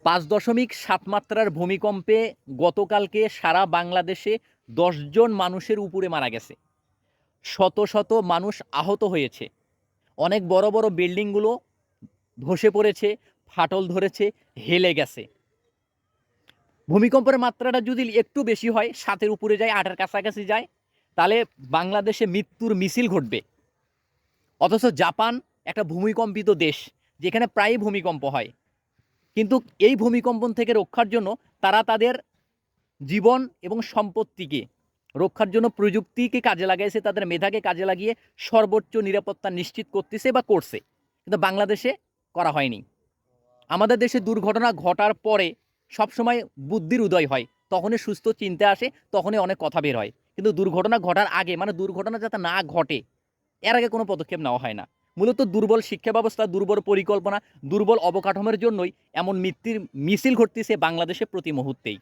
5.7 মাত্রার ভূমিকম্পে গতকালকে সারা বাংলাদেশে 10 জন মানুষের উপরে মারা গেছে, শত শত মানুষ আহত হয়েছে। অনেক বড় বড় বিল্ডিংগুলো ধসে পড়েছে, ফাটল ধরেছে, হেলে গেছে। ভূমিকম্পের মাত্রাটা যদি একটু বেশি হয়, 7-এর উপরে যায়, 8-এর কাছাকাছি যায়, তাহলে বাংলাদেশে মৃত্যুর মিছিল ঘটবে। অথচ জাপান একটা ভূমিকম্পিত দেশ, যেখানে প্রায়ই ভূমিকম্প হয়, কিন্তু এই ভূমিকম্প থেকে রক্ষার জন্য তারা তাদের জীবন এবং সম্পত্তিকে রক্ষার জন্য প্রযুক্তিকে কাজে লাগাইছে, তাদের মেধাকে কাজে লাগিয়ে সর্বোচ্চ নিরাপত্তা নিশ্চিত করতেছে বা করছে। কিন্তু বাংলাদেশে করা হয়নি। আমাদের দেশে দুর্ঘটনা ঘটার পরে সবসময় বুদ্ধির উদয় হয়, তখনই সুস্থ চিন্তা আসে, তখনই অনেক কথা বের হয়। কিন্তু দুর্ঘটনা ঘটার আগে, মানে দুর্ঘটনা যাতে না ঘটে, এর আগে কোনো পদক্ষেপ নেওয়া হয় না। মূলত দুর্বল শিক্ষা ব্যবস্থা, দুর্বল পরিকল্পনা, দুর্বল অবকাঠামোর জন্যই এমন মৃত্যুর মিছিল ঘটতেছে বাংলাদেশে প্রতি মুহূর্তেই।